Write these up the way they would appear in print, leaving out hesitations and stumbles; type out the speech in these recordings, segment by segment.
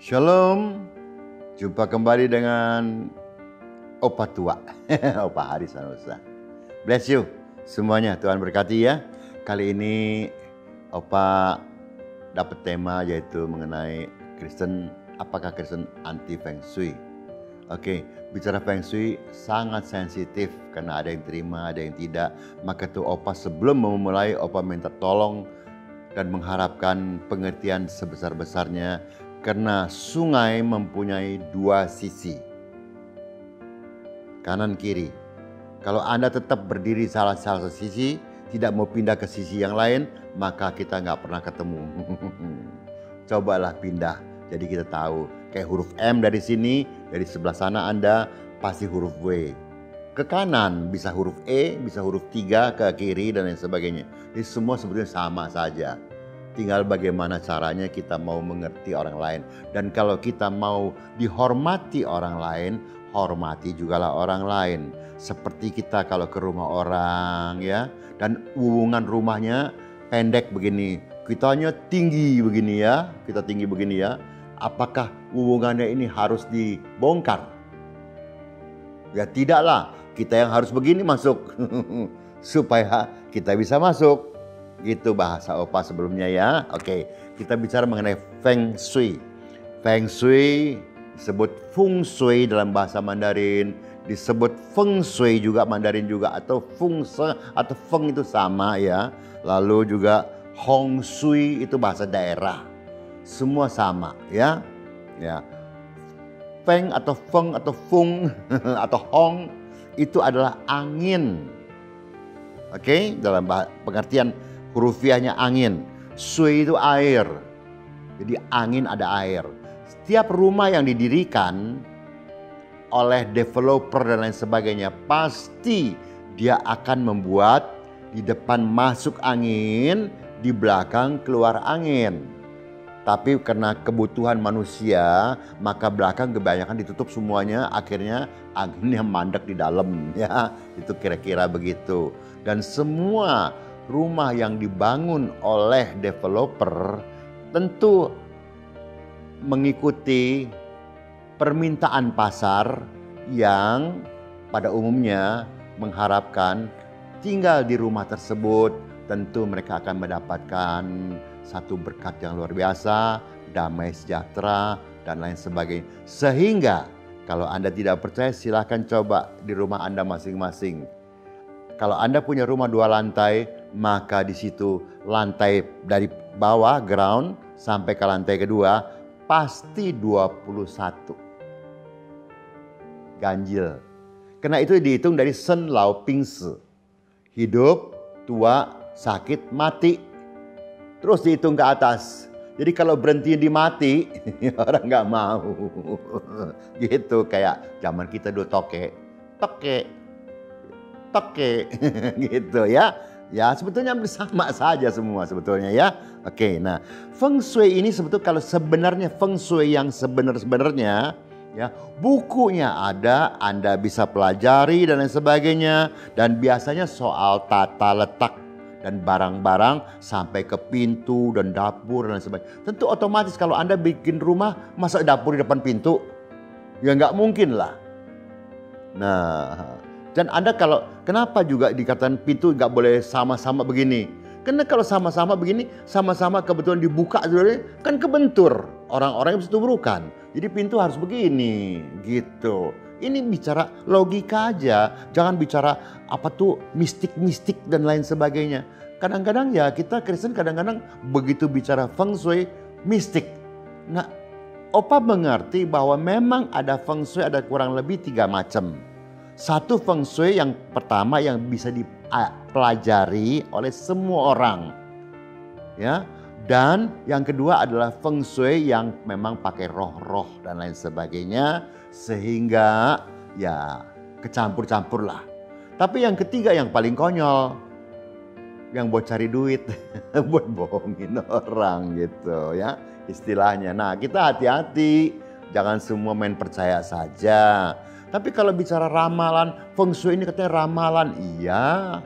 Shalom, jumpa kembali dengan Opa Tua, Opa Haris Sanusa. Bless you semuanya, Tuhan berkati ya. Kali ini Opa dapat tema yaitu mengenai Kristen, apakah Kristen anti Feng Shui. Oke, bicara Feng Shui sangat sensitif karena ada yang terima, ada yang tidak. Maka tuh Opa sebelum memulai, Opa minta tolong dan mengharapkan pengertian sebesar-besarnya. Karena sungai mempunyai dua sisi, kanan kiri. Kalau Anda tetap berdiri salah satu sisi, tidak mau pindah ke sisi yang lain, maka kita nggak pernah ketemu. Cobalah pindah, jadi kita tahu. Kayak huruf M dari sini, dari sebelah sana Anda pasti huruf W. Ke kanan bisa huruf E, bisa huruf 3 ke kiri dan lain sebagainya. Jadi semua sebetulnya sama saja. Tinggal bagaimana caranya kita mau mengerti orang lain. Dan kalau kita mau dihormati orang lain, hormati jugalah orang lain. Seperti kita kalau ke rumah orang ya, dan hubungan rumahnya pendek begini, kitanya tinggi begini ya, kita tinggi begini ya. Apakah hubungannya ini harus dibongkar? Ya tidaklah, kita yang harus begini masuk supaya kita bisa masuk. Gitu bahasa Opa sebelumnya ya. Oke, kita bicara mengenai Feng Shui. Feng Shui disebut Feng Shui dalam bahasa Mandarin, disebut Feng Shui juga Mandarin juga, atau Feng Shui atau Feng itu sama ya. Lalu juga Hong Shui itu bahasa daerah. Semua sama ya. Ya. Feng atau Feng atau Feng atau Hong itu adalah angin. Oke, dalam pengertian hurufiahnya angin. Shui itu air. Jadi angin ada air. Setiap rumah yang didirikan oleh developer dan lain sebagainya, pasti dia akan membuat di depan masuk angin, di belakang keluar angin. Tapi karena kebutuhan manusia, maka belakang kebanyakan ditutup semuanya, akhirnya anginnya mandek di dalam ya. Itu kira-kira begitu. Dan semua rumah yang dibangun oleh developer tentu mengikuti permintaan pasar yang pada umumnya mengharapkan tinggal di rumah tersebut tentu mereka akan mendapatkan satu berkat yang luar biasa, damai sejahtera dan lain sebagainya. Sehingga kalau Anda tidak percaya silahkan coba di rumah Anda masing-masing. Kalau Anda punya rumah 2 lantai, maka di situ lantai dari bawah ground sampai ke lantai kedua pasti 21 ganjil. Karena itu dihitung dari Sen Lao Ping Si. Hidup, tua, sakit, mati. Terus dihitung ke atas. Jadi kalau berhenti di mati, orang nggak mau. Gitu kayak zaman kita dulu toke gitu ya. Ya sebetulnya sama saja semua sebetulnya ya. Oke, nah Feng Shui ini sebetulnya kalau sebenarnya Feng Shui yang sebenarnya ya, bukunya ada, Anda bisa pelajari dan lain sebagainya. Dan biasanya soal tata letak dan barang-barang sampai ke pintu dan dapur dan lain sebagainya. Tentu otomatis kalau Anda bikin rumah, masa dapur di depan pintu? Ya nggak mungkin lah. Nah, dan Anda kalau kenapa juga dikatakan pintu nggak boleh sama-sama begini? Karena kalau sama-sama begini, sama-sama kebetulan dibuka sebenarnya kan kebentur orang-orang yang bisa tubrukan. Jadi pintu harus begini, gitu. Ini bicara logika aja, jangan bicara apa tuh mistik-mistik dan lain sebagainya. Kadang-kadang ya kita Kristen kadang-kadang begitu bicara Feng Shui mistik. Nah, Opa mengerti bahwa memang ada Feng Shui ada kurang lebih 3 macam. Satu Feng Shui yang pertama yang bisa dipelajari oleh semua orang. Ya. Dan yang kedua adalah Feng Shui yang memang pakai roh-roh dan lain sebagainya. Sehingga ya kecampur-campur lah. Tapi yang ketiga yang paling konyol. Yang buat cari duit. Buat bohongin orang gitu ya. Istilahnya. Nah kita hati-hati. Jangan semua main percaya saja. Tapi kalau bicara ramalan, Feng Shui ini katanya ramalan. Iya,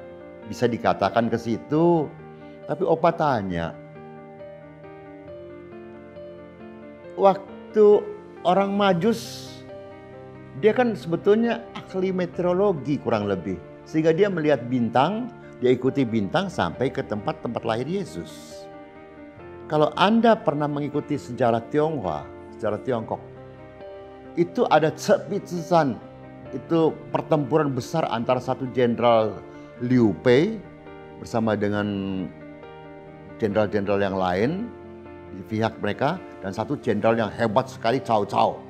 bisa dikatakan ke situ. Tapi Opa tanya, Waktu orang Majus, dia kan sebetulnya ahli meteorologi kurang lebih. Sehingga dia melihat bintang, dia ikuti bintang sampai ke tempat-tempat lahir Yesus. Kalau Anda pernah mengikuti sejarah Tionghoa, sejarah Tiongkok, itu ada Cepitsusan, itu pertempuran besar antara satu jenderal Liu Pei bersama dengan jenderal-jenderal yang lain di pihak mereka, dan satu jenderal yang hebat sekali, Cao Cao.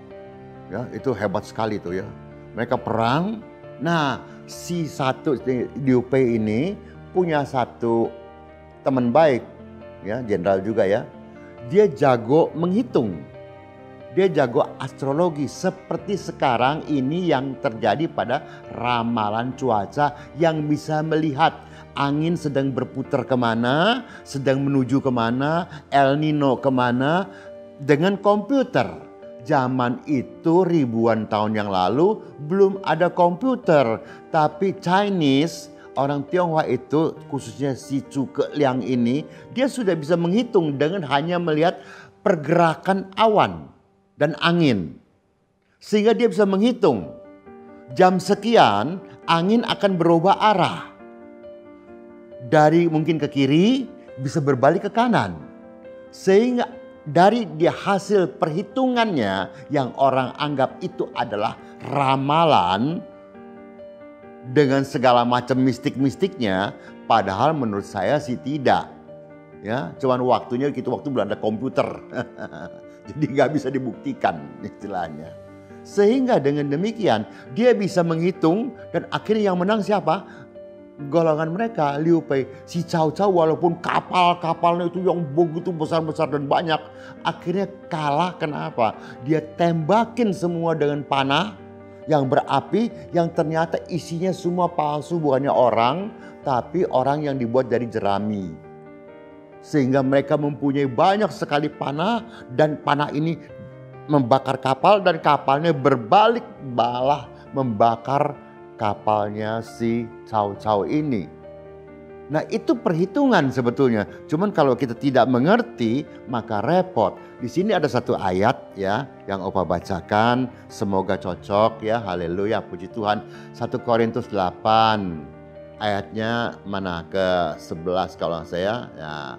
Ya, itu hebat sekali itu ya. Mereka perang. Nah, si satu Liu Pei ini punya satu teman baik, ya, jenderal juga ya. Dia jago menghitung. Dia jago astrologi, seperti sekarang ini yang terjadi pada ramalan cuaca, yang bisa melihat angin sedang berputar kemana, sedang menuju kemana, El Nino kemana, dengan komputer. Zaman itu ribuan tahun yang lalu belum ada komputer, tapi Chinese, orang Tionghoa itu, khususnya si Zhuge Liang ini, dia sudah bisa menghitung dengan hanya melihat pergerakan awan dan angin. Sehingga dia bisa menghitung jam sekian angin akan berubah arah. Dari mungkin ke kiri bisa berbalik ke kanan. Sehingga dari dia hasil perhitungannya yang orang anggap itu adalah ramalan dengan segala macam mistik-mistiknya, padahal menurut saya sih tidak. Ya, cuman waktunya gitu, waktu belum ada komputer. Jadi nggak bisa dibuktikan istilahnya. Sehingga dengan demikian dia bisa menghitung, dan akhirnya yang menang siapa? Golongan mereka, Liu Pei. Si Cao Cao walaupun kapal-kapalnya itu yang begitu besar-besar dan banyak, akhirnya kalah. Kenapa? Dia tembakin semua dengan panah yang berapi, yang ternyata isinya semua palsu, bukannya orang, tapi orang yang dibuat dari jerami. Sehingga mereka mempunyai banyak sekali panah, dan panah ini membakar kapal, dan kapalnya berbalik balah membakar kapalnya si Cao Cao ini. Nah, itu perhitungan sebetulnya. Cuman kalau kita tidak mengerti maka repot. Di sini ada satu ayat ya yang Opa bacakan, semoga cocok ya. Haleluya, puji Tuhan. 1 Korintus 8 ayatnya mana? Ke-11 kalau saya ya.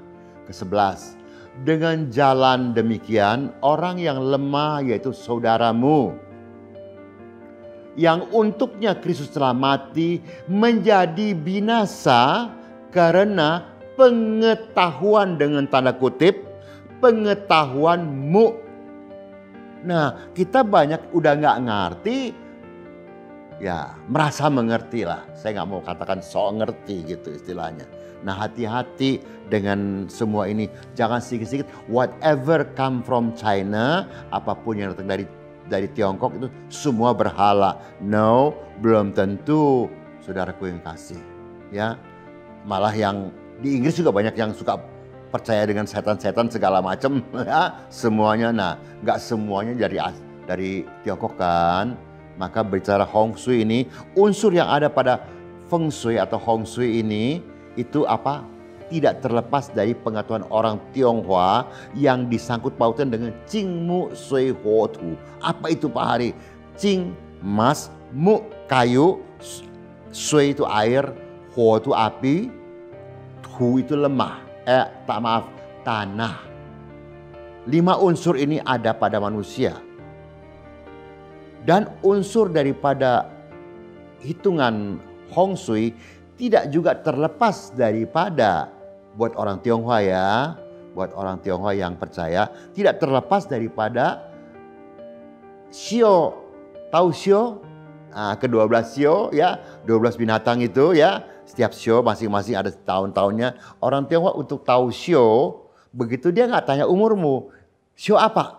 Ke-11. Dengan jalan demikian orang yang lemah, yaitu saudaramu, yang untuknya Kristus telah mati, menjadi binasa karena pengetahuan, dengan tanda kutip, pengetahuanmu. Nah, kita banyak udah nggak ngerti, ya merasa mengerti lah. Saya nggak mau katakan sok ngerti gitu istilahnya. Nah, hati-hati dengan semua ini. Jangan sedikit-sedikit whatever come from China, apapun yang datang dari Tiongkok itu semua berhala. No, belum tentu, saudaraku yang kasih. Ya, malah yang di Inggris juga banyak yang suka percaya dengan setan-setan segala macam. Ya, semuanya. Nah, nggak semuanya dari Tiongkok kan. Maka bicara Hong Shui ini, unsur yang ada pada Feng Shui atau Hong Shui ini, itu apa? Tidak terlepas dari pengetahuan orang Tionghoa yang disangkut pautan dengan Qing Mu Sui Huo Tu. Apa itu Pak Hari? Qing, emas, Mu, kayu, Sui itu air, Huo itu api, Tu itu lemah. Tanah. 5 unsur ini ada pada manusia. Dan unsur daripada hitungan Hong Shui tidak juga terlepas daripada, buat orang Tionghoa ya, buat orang Tionghoa yang percaya, tidak terlepas daripada Xiao. Tahu Xiao? Nah, ke-12 Xiao ya, 12 binatang itu ya. Setiap Xiao masing-masing ada tahun-tahunnya. Orang Tionghoa untuk tahu Xiao, begitu dia nggak tanya umurmu. Xiao apa?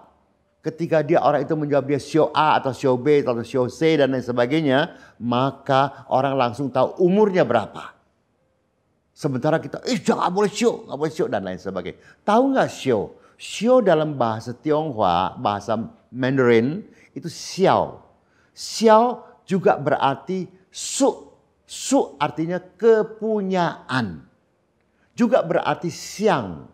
Ketika orang itu menjawab dia Xiao A atau Xiao B atau Xiao C dan lain sebagainya, maka orang langsung tahu umurnya berapa. Sementara kita, jangan boleh Xiao, nggak boleh Xiao dan lain sebagainya. Tahu nggak Xiao? Xiao dalam bahasa Tionghoa, bahasa Mandarin itu Xiao. Xiao juga berarti su. Su artinya kepunyaan. Juga berarti siang.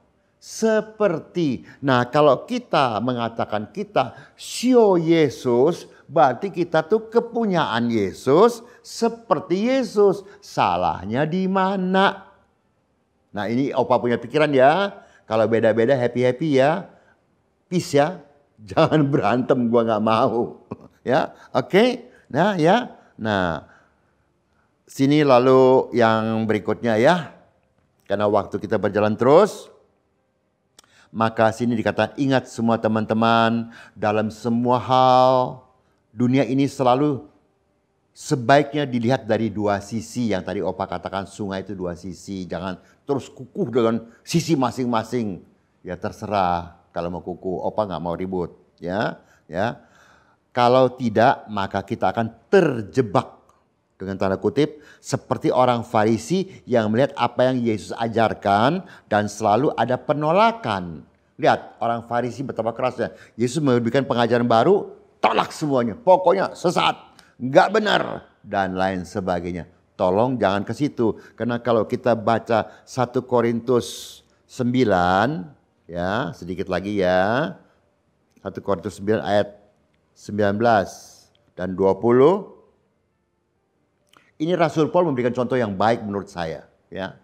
seperti. Nah, kalau kita mengatakan kita sio Yesus, berarti kita tuh kepunyaan Yesus seperti Yesus. Salahnya di mana? Nah, ini Opa punya pikiran ya. Kalau beda-beda happy-happy ya. Peace ya. Jangan berantem, gua nggak mau. Ya, oke. Nah, ya. Nah, sini lalu yang berikutnya ya. Karena waktu kita berjalan terus. Maka sini dikatakan, ingat semua teman-teman, dalam semua hal, dunia ini selalu sebaiknya dilihat dari dua sisi. Yang tadi Opa katakan sungai itu dua sisi. Jangan terus kukuh dengan sisi masing-masing. Ya terserah kalau mau kukuh, Opa nggak mau ribut. Ya. Kalau tidak, maka kita akan terjebak. Dengan tanda kutip, seperti orang Farisi yang melihat apa yang Yesus ajarkan dan selalu ada penolakan. Lihat orang Farisi betapa kerasnya. Yesus memberikan pengajaran baru, tolak semuanya. Pokoknya sesat, nggak benar dan lain sebagainya. Tolong jangan ke situ. Karena kalau kita baca 1 Korintus 9, ya sedikit lagi ya. 1 Korintus 9 ayat 19 dan 20. Ini Rasul Paul memberikan contoh yang baik menurut saya. Ya.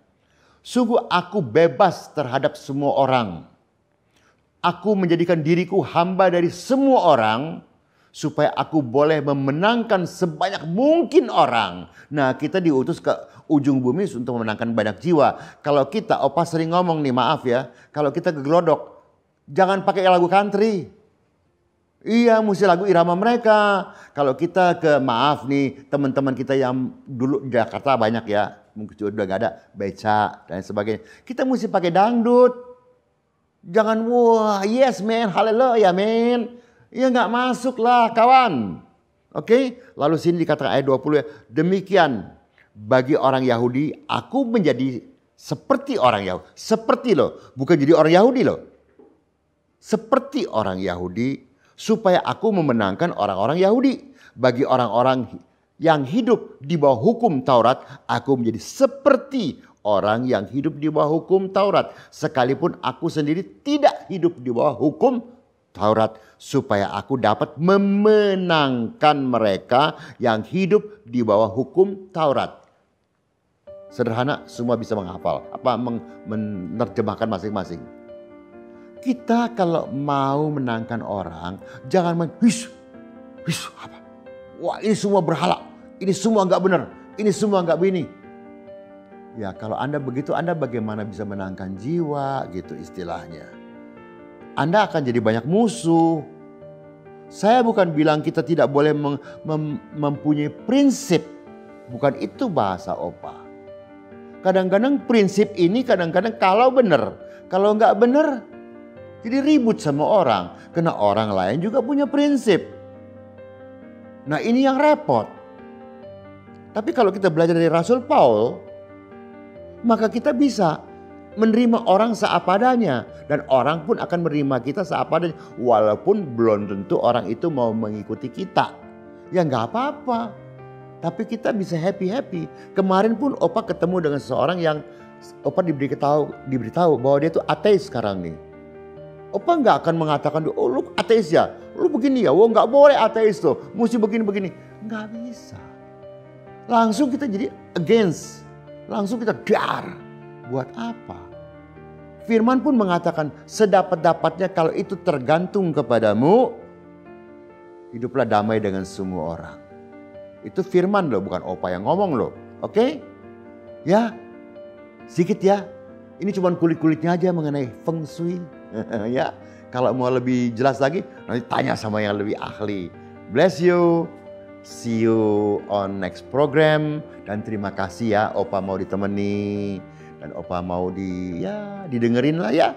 Sungguh aku bebas terhadap semua orang. Aku menjadikan diriku hamba dari semua orang. Supaya aku boleh memenangkan sebanyak mungkin orang. Nah kita diutus ke ujung bumi untuk memenangkan banyak jiwa. Kalau kita, Opa sering ngomong nih maaf ya. Kalau kita ke Glodok, jangan pakai lagu country. Iya, mesti lagu irama mereka. Kalau kita ke, maaf nih, teman-teman kita yang dulu di Jakarta banyak ya, mungkin sudah gak ada, beca dan sebagainya. Kita mesti pakai dangdut. Jangan, wah, yes man, haleluya man. Ya gak masuk lah kawan. Oke, lalu sini dikatakan ayat 20 ya. Demikian bagi orang Yahudi, aku menjadi seperti orang Yahudi. Seperti loh, bukan jadi orang Yahudi loh. Seperti orang Yahudi. Supaya aku memenangkan orang-orang Yahudi. Bagi orang-orang yang hidup di bawah hukum Taurat, aku menjadi seperti orang yang hidup di bawah hukum Taurat. Sekalipun aku sendiri tidak hidup di bawah hukum Taurat. Supaya aku dapat memenangkan mereka yang hidup di bawah hukum Taurat. Sederhana, semua bisa menghafal. Menerjemahkan masing-masing. Kita kalau mau menangkan orang, jangan apa? Wah ini semua berhala, ini semua nggak benar, ini semua nggak begini. Ya kalau Anda begitu, Anda bagaimana bisa menangkan jiwa gitu istilahnya. Anda akan jadi banyak musuh. Saya bukan bilang kita tidak boleh mempunyai prinsip. Bukan itu bahasa Opa. Kadang-kadang prinsip ini kadang-kadang kalau benar, kalau nggak benar, jadi ribut sama orang. Karena orang lain juga punya prinsip. Nah ini yang repot. Tapi kalau kita belajar dari Rasul Paul. Maka kita bisa menerima orang seapa adanya. Dan orang pun akan menerima kita seapa adanya. Walaupun belum tentu orang itu mau mengikuti kita. Ya gak apa-apa. Tapi kita bisa happy-happy. Kemarin pun Opa ketemu dengan seseorang yang Opa diberitahu bahwa dia tuh ateis sekarang nih. Opa nggak akan mengatakan, oh lu ateis ya, lu begini ya, oh nggak boleh ateis tuh, mesti begini-begini. Nggak bisa. Langsung kita jadi against, langsung kita dar. Buat apa? Firman pun mengatakan, sedapat-dapatnya kalau itu tergantung kepadamu, hiduplah damai dengan semua orang. Itu firman loh, bukan Opa yang ngomong loh. Oke? Ya, sedikit ya. Ini cuma kulit-kulitnya aja mengenai feng shui. Ya, kalau mau lebih jelas lagi nanti tanya sama yang lebih ahli. Bless you. See you on next program dan terima kasih ya Opa mau ditemani dan Opa mau didengerin lah ya.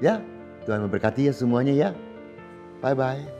Ya, Tuhan memberkati ya semuanya ya. Bye bye.